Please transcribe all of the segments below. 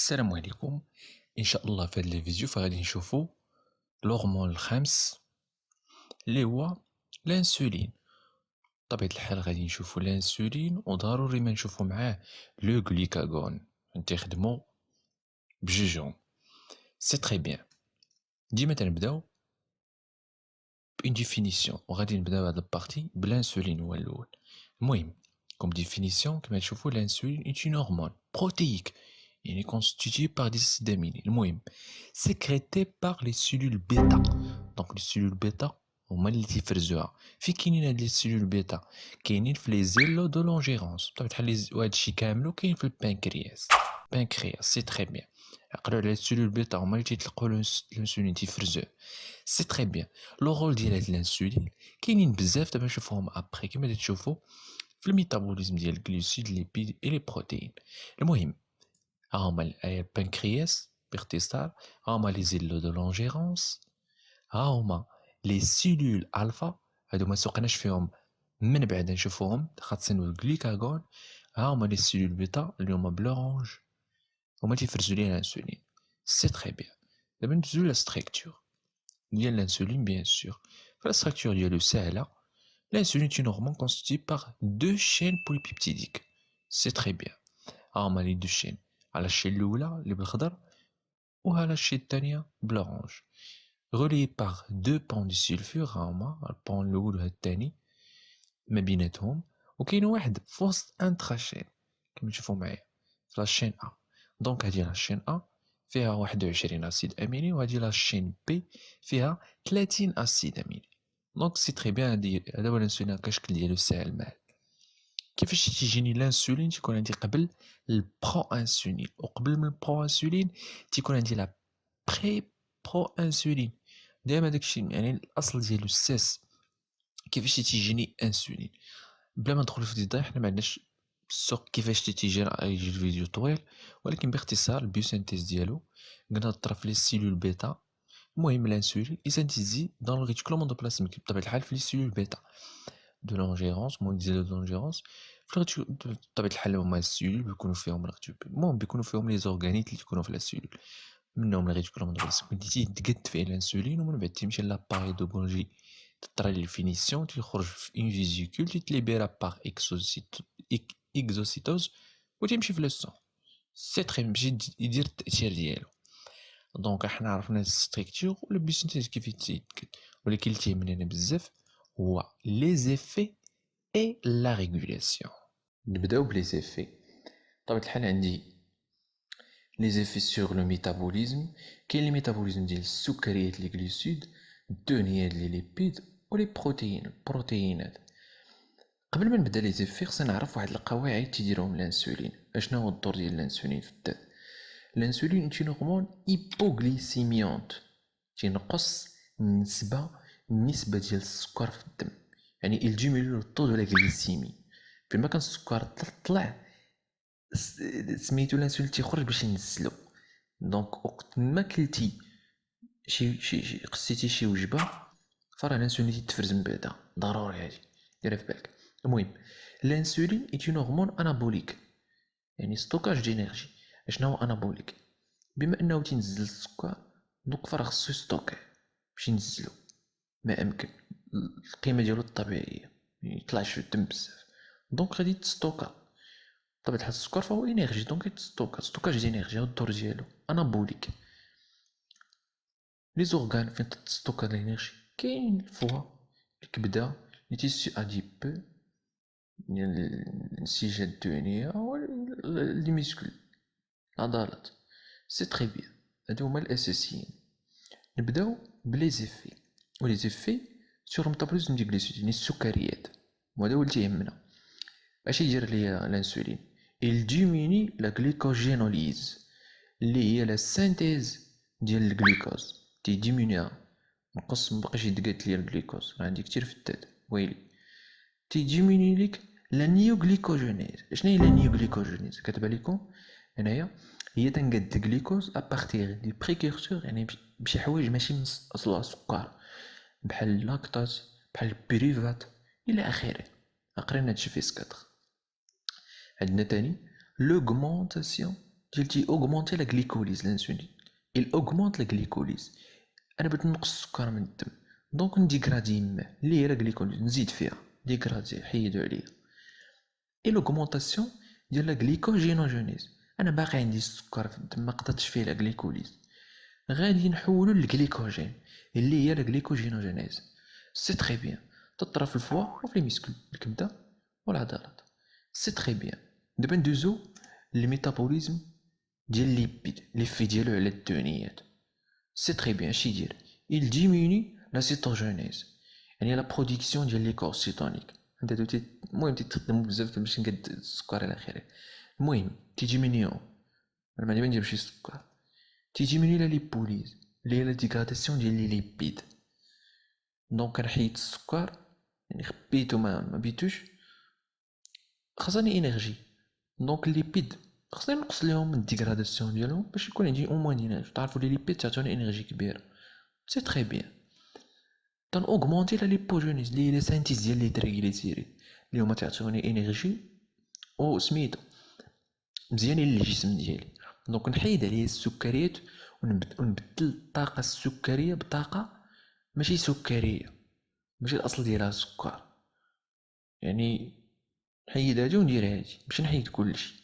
السلام عليكم. ان شاء الله في هذا الفيديو فغادي نشوفوا الهرمون الخامس اللي هو الانسولين. بطبيعه الحال غادي نشوفوا الانسولين وضروري ما نشوفوا معاه لو غليكاغون نتخدموا بجوجهم. سي تري بيان. ديما تنبداو بون ديفينيسيون وغادي نبداو هاد البارتي بالانسولين هو الاول. المهم كوم ديفينيسيون كما تشوفوا الانسولين اي هرمون بروتييك يعني constitué par des acides aminés. المهم sécrété par les cellules bêta. Donc les cellules bêta هما اللي تيفرزوها. في كاينين هاد لي سيلول بيتا كاينين في لي زيلو دو لونجيرونس بطبيعة الحال وهاد الشي كاملو كاين في البنكرياس. سي تري بيان. عقلوا على السيلول بيتا هما اللي تيطلقوا الانسولين تيفرزوه. سي تري بيان. لو رول ديال هاد الانسولين كاينين بزاف دابا نشوفوهم ابخي كما تشوفوا في الميتابوليزم ديال الجلوسيد ليبيد اي لي بروتين. المهم ها هما البنكرياس باختصار، ها هما لي زيلو دو لونجيرونس، ها هما لي سيلول الفا هادو ما سوقناش فيهم من بعد نشوفوهم خاصين الجليكاغون. ها هما لي سيلول بيتا اللي هما بلورانج هما تيفرزو لينا الانسولين. سي تري بيان. دابا ندوزو لا ستركتور ديال الانسولين. بيان سور فلا ستركتور ديالو ساهله. L'insuline est une hormone constituée par deux chaînes polypeptidiques. C'est très bien. هما لي دو chaînes. على الشين الأولى اللي بالخضر وعلى الشين الثانية بالأورانج. reliés par deux ponts de sulfure. هما البون الأول وهاد الثاني ما بيناتهم وكاين واحد في وسط انتراشين كما تشوفوا معايا في لاشين أ. دونك هادي لاشين أ فيها 21 أسيد أميني وهادي لاشين بي فيها 30 أسيد أميني. دونك سي تري بيان. هذا هو الانسولين كشكل ديالو ساهل معاك. كيفاش تيجيني الانسولين؟ تيكون عندي قبل البرو انسولين وقبل من البرو انسولين تيكون عندي لا بري برو انسولين. دائما داكشي يعني الاصل ديالو الساس. كيفاش تيجيني انسولين بلا ما ندخلو في الديتاي حنا ما عندناش السوق كيفاش تيجي، راه يجي الفيديو طويل، ولكن باختصار البيوسينتيز ديالو قلنا طرف لي سيلول بيتا. المهم الانسولين يسانتيزي دون الريتيكولوم اندوبلازميك بطبيعه الحال في لي سيلول بيتا دو لونجيرونس مون ديال دو لونجيرونس. بطبيعة الحال هما السيلول بيكونوا فيهم المهم بيكونوا فيهم لي زورغانيت اللي تيكونوا في لا سيلول منهم الريتيكولوم اندوبلازميك اللي تيتقاد فيه الانسولين ومن بعد تيمشي لاباري دو غولجي تطرى لي فينيسيون تيخرج في اون فيزيكول تيتليبيرا باغ اكزوسيتوز وتيمشي في لو سون. سي تري مشي يدير التأثير ديالو. دونك حنا عرفنا الستركتور ولا بيسنتيز كيف يتكد، ولكن اللي تيهمنا انا بزاف هو لي زيفي اي لا ريغولاسيون. نبداو بلي زيفي. بطبيعة الحال عندي لي زيفي سور لو ميتابوليزم. كاين لي ميتابوليزم ديال السكريات لي غليسيد، الدهنيات لي ليبيد ولي البروتيينات. قبل ما نبدا لي زيفي خصنا نعرف واحد القواعد تيديرهم الانسولين. اشنو هو الدور ديال الانسولين في الدم؟ الانسولين انتي هرمون ايبوغليسيميونت تينقص النسبة ديال السكر في الدم، يعني il diminue le taux de la glycémie. فيما كان السكر طلع سميتو الانسولين تيخرج باش ينزلو. دونك وقت ما كلتي شي قصيتي شي وجبه فراه الانسولين تيتفرز من بعدا ضروري، هادي ديرها في بالك. المهم الانسولين اي اون هرمون انابوليك يعني ستوكاج دينيرجي. اشنو هو انابوليك؟ بما انه تينزل السكر دوك فراه خصو يستوكي باش ينزلو ما امكن القيمه ديالو الطبيعيه يطلعش في الدم بزاف. دونك غادي تستوكا. بطبيعة الحال السكر فهو انرجي دونك يتستوكا. ستوكاج دينيرجي هو الدور ديالو انابوليك. لي زورغان فين تستوكا الانرجي كاين الفوا الكبده لي تيسي اديبو ديال الانسجه الدهنيه لي ميسكل العضلات. سي تري بيان. هادو هما الاساسيين. نبداو بلي زيفي ولي زيفي سور ميتابوليزم ديال الجليسيد يعني السكريات، وهذا هو اللي تيهمنا. اش يدير ليا الانسولين؟ il diminue la glycogénolyse اللي هي لا سينتيز ديال الجليكوز تيديمينيها. نقص مبقاش يتقاد ليا الجليكوز راه عندي كتير في الدم ويلي. تيديميني ليك لا نيوغليكوجينيز. شنو هي لا نيوغليكوجينيز؟ كتبان لكم هنايا هي تنقاد الجليكوز ابارتيغ دي بريكورسور يعني بشي حوايج ماشي من اصلها سكر بحال اللاكتاز بحال البيريفات الى اخره. قرينا هادشي في سكاتر. عندنا تاني l'augmentation ديال augmenter la glycolyse l'insuline. Il augmente la glycolyse. انا بغيت نقص السكر من الدم دونك نديغرادي يماه اللي هي لا glycolyse نزيد فيها ديغرادي حيدو عليا. اي l'augmentation ديال لا glycogénogenèse انا باقي عندي السكر في الدم ما قدرتش فيه لا glycolyse غادي نحولو للجليكوجين اللي هي لا glycogénogenèse. سي تري بيان تطرا في الفوا وفي لي ميسكل الكبده والعضلات. سي تري بيان. دابا ندوزو للميتابوليزم ديال ليبيد ليفي ديالو على الدهنيات. سي تري بيان اش يدير il diminue la cytogenèse يعني لا برودكسيون ديال لي كورسيتونيك. انت دوتي المهم تيتخدموا بزاف باش نقاد السكر الى اخره. المهم تيديمينيو انا ما نديرش السكر تيديميني لا ليبوليز اللي هي لا ديغراداسيون ديال لي ليبيد. دونك كنحيد السكر يعني خبيتو ما بيتوش خاصني انرجي دونك الليبيد خاصني نقص ليهم من الديغراداسيون ديالهم باش يكون عندي او موان انرجي. تعرفوا لي ليبيد تعطوني انرجي كبيره. سي تري بيان. تن اوغمونتي لا ليبوجينيز اللي هي لي سانتيز ديال لي تريغليسيريد اللي هما تعطوني انرجي او سميتو مزيانين للجسم ديالي. دونك نحيد عليه السكريات ونبدل الطاقه السكريه بطاقه ماشي سكريه ماشي الاصل ديالها السكر. يعني نحيد هادي وندير هادي باش نحيد كلشي.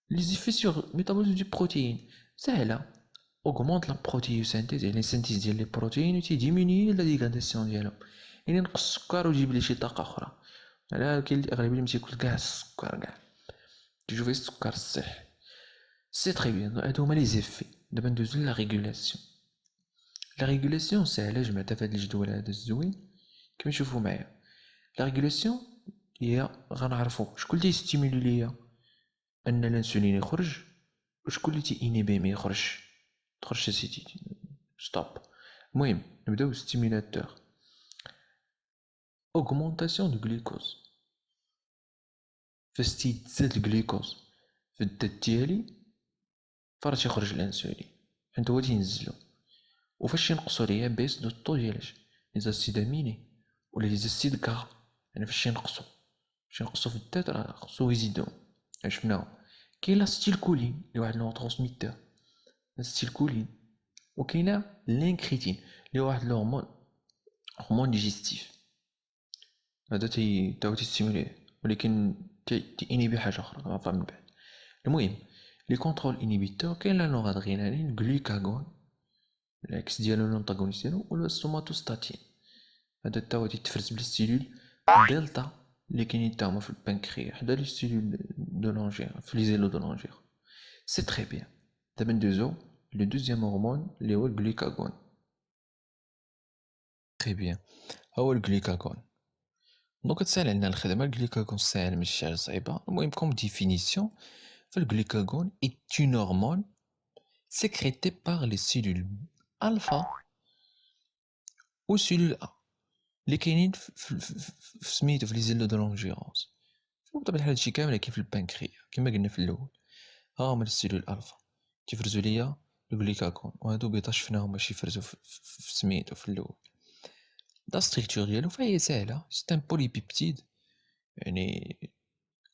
لي زيفي سيغ ميتابوليزم دي بروتيين ساهله. augmente la protéosynthèse يعني سينتيز ديال لي بروتيين و تيديميني لا ديغراداسيون ديالهم يعني نقص السكر ويجيب لي شي طاقه اخرى. على كاين الاغلبيه اللي تياكل كاع السكر كاع تيشوف السكر الصحي. سي تري بيان. هادو هما لي زيفي. دابا ندوزو لا ريغولاسيون. لا ريغولاسيون ساهله جمعتها في هاد الجدول هذا الزوين كما تشوفوا معايا. لا ريغولاسيون هي غنعرفو شكون اللي يستيمولي ليا ان الانسولين يخرج وشكون اللي تيانيبي ما تخرج سيتي ستوب. المهم نبداو ستيمولاتور. اوغمونطاسيون دو غلوكوز فاش تيتزاد الجلوكوز في الدم ديالي فرا تيخرج الانسولين حيت هو تينزلو. وفاش ينقصو ليا بيس دو طو ديال لي زاسيد اميني ولا لي زاسيد كا يعني فاش ينقصو في الدم راه خصو يزيدو. شفناهم. كاين لاستيلكولين اللي واحد نوترانسميتور لاستيلكولين وكاينه لانكريتين اللي واحد هرمون ديجيستيف. هذا تاو تيستيمولي ولكن تينيبي حاجه اخرى غنعرفها من بعد. المهم لي كونترول انيبيتور كاين لا نورادرينالين غلوكاغون العكس ديالو لونطاغونيست ديالو ولا السوماتوستاتين. هذا تاو تيتفرز بلي سيلول دلتا اللي كاينين تا هما في البنكرياس حدا لي سيلول دو لونجير في لي زيلو دو لونجير. سي تري بيان. دابا ندوزو لو دوزيام هرمون اللي هو الغلوكاغون. تري بيان. هو الغلوكاغون دونك تسهل علينا الخدمه. الغلوكاغون ساهل ماشي حاجه صعيبه. المهم كوم ديفينيسيون فالغلوكاغون est une hormone sécrétée par les cellules alpha ou cellules A اللي كاينين في سميتو في لي زيلو دو لونجيرونس. بطبيعة الحال هادشي كامل كاين في البنكرياس كما قلنا في الاول. ها هما السيلول الفا تيفرزو ليا الغلوكاغون وهادو بيضا شفناهم باش يفرزو في سميتو في الاول. دا ستركتور ديالو فهي ساهله. سي ان بوليبيبتيد يعني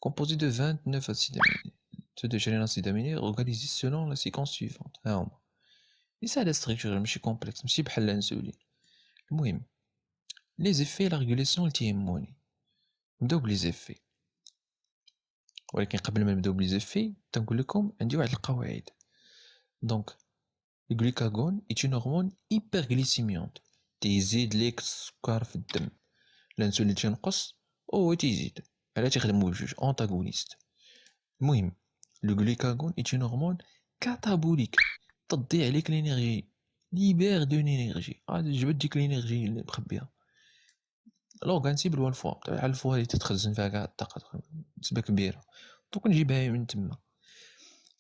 composé de 29 acides aminés. Ceux de chaîne acides aminés organisés selon la séquence suivante. ها هما. لي ساهلة ستركتور ماشي كومبلكس ماشي بحال الانسولين. المهم لي زيفي لا ريغولاسيون اللي تيهموني. نبداو بلي زيفي ولكن قبل ما نبداو بلي زيفي تنقول لكم عندي واحد القواعد. دونك الغلوكاغون est une hormone hyperglycémiante تيزيد ليك السكر في الدم. الانسولين تينقص وهو تيزيد على تيخدموا بجوج اونتاغونيست. المهم لو غلوكاغون est une hormone catabolique تضيع عليك لينيرجي ليبير دو لينيرجي جبد ديك لينيرجي اللي مخبيه. لورغان سيبل هو الفوا بحال الفوا اللي تتخزن فيها كاع الطاقه نسبه كبيره دوك نجيبها من تما.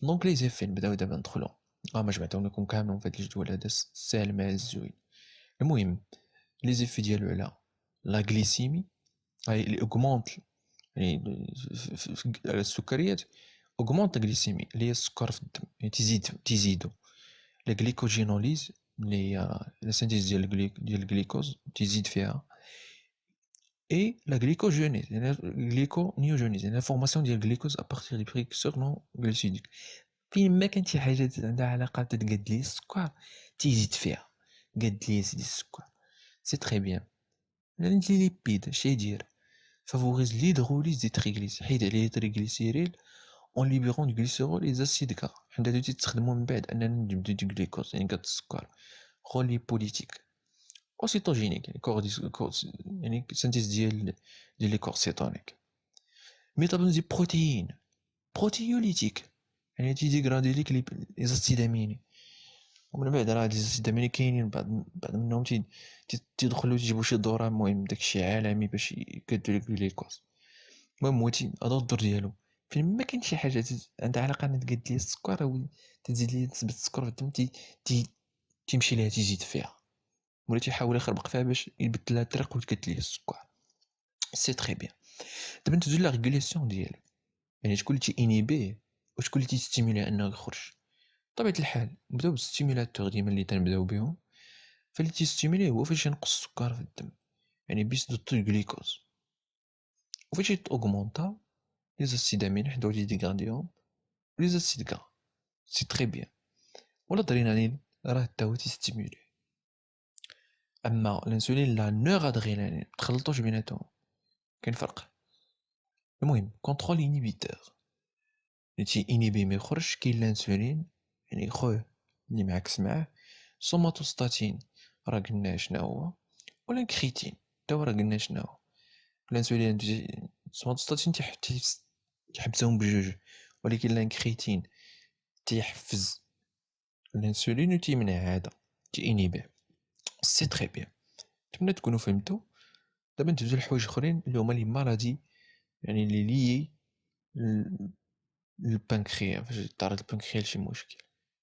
دونك لي زيفي نبداو دابا ندخلو ما جمعتهم لكم كاملين في هاد الجدول هذا ساهل مع الزوين. المهم لي زيفي ديالو على لا غليسيمي اللي اوغمونت يعني على السكريات اوغمونت غليسيمي اللي هي السكر في الدم يعني تيزيدو. لا غليكوجينوليز اللي هي لا سينتيز ديال الجليكوز تيزيد فيها. اي لا غليكوجينيز يعني غليكونيوجينيز يعني لا فورماسيون ديال الجليكوز ا بارتير دي بريكسور نون غليسيديك فين ما كانت شي حاجة عندها علاقة تقاد لي السكر تيزيد فيها، قاد لي سيدي السكر سي تري بيان. لي ليبيد اش يدير؟ فافوريز l'hydrolyse des triglycérides حيد عليه التريغليسيريد اون ليبيرون دو غليسيرول لي زاسيد كا حنا هادو تيستخدمو من بعد اننا نجبدو دو غليكوز يعني كاد السكر رول ليبوليتيك وسيتوجينيك يعني يعني سانتيز ديال لي كورسيتونيك. ميتابوليزم دي بروتيين بروتيوليتيك يعني تيديغرادي ليك لي زاسيد اميني، ومن بعد راه هاد لي زاسيد اميني كاينين بعض منهم تيدخلو تيجيبو شي دورة المهم داكشي عالمي باش يكادو ليك الجليكوز. المهم هو هذا الدور ديالو فين ما كاين شي حاجة عندها علاقة أن تقاد لي السكر أو تزيد لي نسبة السكر في الدم تي تيمشي ليها تيزيد فيها ولا تيحاول يخربق فيها باش يبدل لها الطريق وتقاد لي السكر. سي تري بيان. دابا ندوزو لا ريغولاسيون ديالو، يعني شكون اللي تيانيبيه وشكون اللي تيستيموليه انه يخرج. بطبيعة الحال نبداو بالستيمولاتور ديما اللي تنبداو بهم، فاللي تيستيموليه هو فاش ينقص السكر في الدم يعني بيس دو طو غليكوز، وفاش يتأوغمونطا لي زاسيد امين حداو تيديغاديهم لي زاسيد غرا. سي تري بيان. والادرينالين راه حتى هو تيستيمولي. اما الانسولين لا نورادرينالين متخلطوش بيناتهم كاين فرق. المهم كونترول انيبيتور اللي تي انيبي ما يخرجش كاين الانسولين يعني خوه اللي معاكس معاه، سوماتوستاتين راه قلنا شنو هو، ولا انكريتين تا هو راه قلنا شنو هو. الانسولين سوماتوستاتين تيحبسهم بجوج، ولكن الانكريتين تيحفز الانسولين وتيمنع هذا تينيبيه. سي تري بيان. نتمنى تكونوا فهمتوا. دابا ندوزو لحوايج اخرين اللي هما لي مالادي يعني اللي لي البنكريا فاش يتعرض البنكريا لشي مشكل.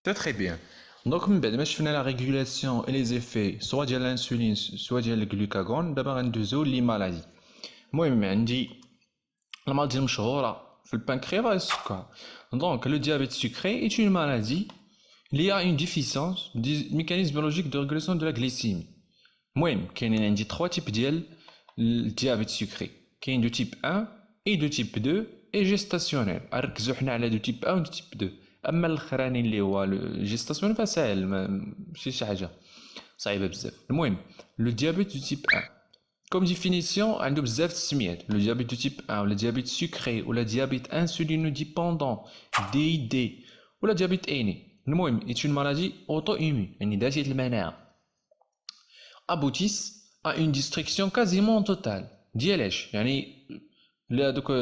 Très très bien. Donc, من بعد ما شفنا la régulation et les effets soit ديال الانسولين soit ديال الجلوكاغون، دابا غندوزو لي مالادي. المهم عندي المالادي المشهورة في البنكرياس هي السكر. Donc, le diabète sucré est une maladie liée à une déficience du mécanisme biologique de régulation de la glycémie. المهم كاينين عندي 3 types ديال الديابيت سكري، كاين دو تيب 1 et دو تيب 2 et جيستاسيونيل. ركزوا حنا على دو تيب 1 و دو تيب 2. اما الاخراني اللي هو جيستاسيونيل فسهل ماشي شي حاجه صعيبه بزاف. المهم لو ديابيت دو تيب 1 كوم ديفينيسيون عنده بزاف السميات. لو ديابيت دو تيب 1 ولا ديابيت سكري ولا ديابيت انسولينو ديبوندون دي ولا ديابيت ايني. المهم ايت اون مالادي اوتو ايمون يعني ذاتيه المناعه aboutissent à une destruction quasiment totale ديالاش يعني لا دوك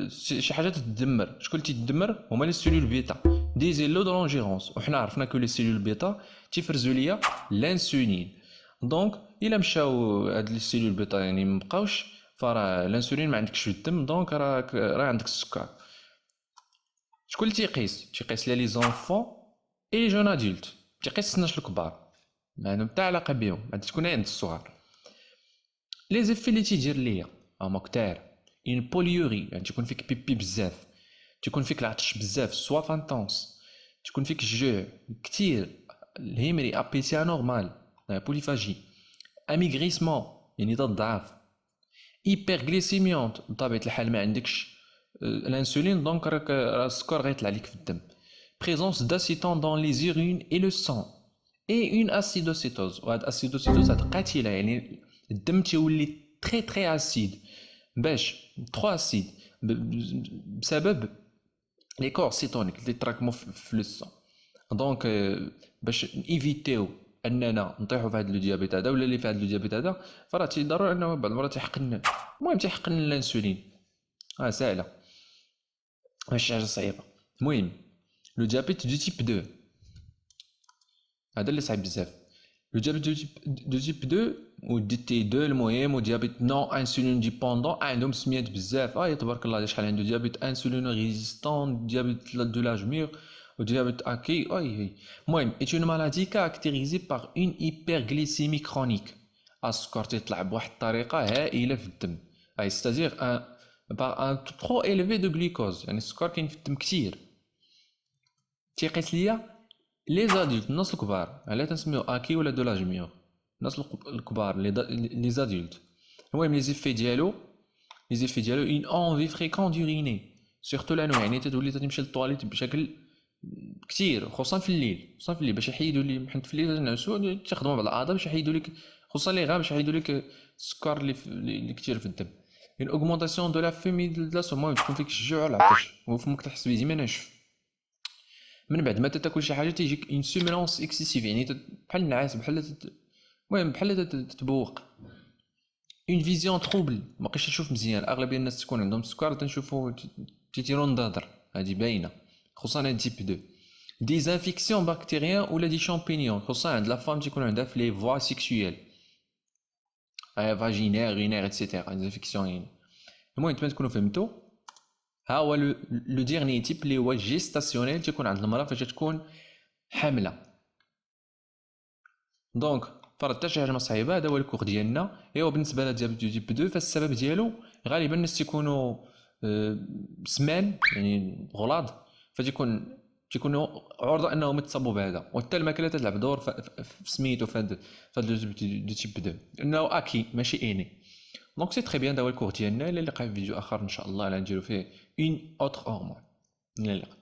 شي حاجه تدمر. شكون اللي تدمر؟ هما لي سيلول بيتا دي زيلو دو لونجيرونس، وحنا عرفنا كو لي سيلول بيتا تيفرزوا ليا الانسولين. دونك الا مشاو هاد لي سيلول بيتا يعني مبقاوش، فراه الانسولين ما عندكش في الدم، دونك راه عندك السكر. شكون اللي تيقيس لي زونفون اي لي جون ادولت، تيقيس الناس الكبار ما عندهم حتى علاقه بهم، هادي تكون عند الصغار. لي زيفي اللي تيدير ليا هما كتار. اون بوليوري يعني تكون فيك بيبي بزاف، تكون فيك العطش بزاف سواف انتونس، تكون فيك الجوع كتير، الهيمري ابيتي انورمال بوليفاجي، اميغريسمون يعني تضعف، هيبرغليسيميونت بطبيعه الحال ما عندكش الانسولين دونك راك السكر غيطلع لك في الدم، présence d'acétone dans les urines et le sang et une acidocétose. وهاد الاسيدوسيتوز هاد قاتله يعني الدم تيولي تري تري اسيد باش ترو اسيد بسبب لي كور سيتونيك اللي تراكموا في لو سون. دونك باش ايفيتيو اننا نطيحوا في هذا لو ديابيت هذا ولا اللي في هذا لو ديابيت هذا، فراه تيضروا انه بعض المرات تيحقن. المهم تيحقن الانسولين ساهله ماشي حاجه صعيبه. المهم لو ديابيت دو تيب 2 هذا اللي صعيب بزاف. لو ديابيت دو تيب 2 و دي تي 2 المهم وديابيت نون انسولين ديبوندون عندهم سميات بزاف. تبارك الله شحال عنده ديابيت انسولين ريزيستون، ديابيت دو لاج ميغ وديابيت اكي. المهم est une maladie caractérisée par une hyperglycémie chronique. السكر تيطلع بواحد الطريقه هائله في الدم، c'est-à-dire un trop élevé de glucose يعني السكر كاين في الدم كتير. تيقيس ليا لي زادولت الناس الكبار، علاه تنسميو اكي ولا دو لاج ميغ الناس الكبار لي زادولت. المهم لي زيفي ديالو اون انفي فريكون دوريني سورتو لانو يعني تتولي تمشي للطواليت بشكل كثير، خصوصا في الليل، خصوصا في الليل باش يحيدوا لي حيت في الليل تنعسوا تخدموا بعض الاعضاء باش يحيدوا لك، خصوصا لي غا باش يحيدوا لك السكر اللي كثير في الدم. une augmentation de la fumée de la sommeil، المهم تكون فيك الجوع والعطش وفمك تحس بيه ديما ناشف. من بعد ما تاكل شي حاجه تيجيك اون سوميلونس اكسيسيف، يعني بحال النعاس، بحال المهم بحال تتبوق. اون فيزيون تروبل، ما بقيتش تشوف مزيان. اغلبيه الناس تكون عندهم السكر تنشوفوا تيتيروا نضاضر، هذه باينه، خصوصا هاد تيب 2. دي زانفيكسيون بكتيريان ولا دي شامبينيون، خصوصا عند لا فام تيكون عندها في لي فوا سيكسويل، فاجينير غينير ايتترا، دي انفيكسيون يعني. المهم نتمنى تكونوا فهمتوا. ها هو لو ديرني تيب اللي هو جيستاسيونيل، تيكون عند المراه فاش تكون حامله. دونك فرضت شي حاجه ما صعيبه، هذا هو الكور ديالنا. ايوا بالنسبه لديابيت تيب 2 فالسبب ديالو غالبا الناس تيكونوا سمان، يعني غلاظ، تيكونوا عرضه انهم يتصابوا بهذا، وحتى الماكله تلعب دور في سميتو في هذا لو تيب 2، لانه اكي ماشي اني. دونك سي تري بيان، هذا هو الكور ديالنا. الى اللقاء في فيديو اخر ان شاء الله، نديرو فيه اون اوتر هرمون. الى اللقاء.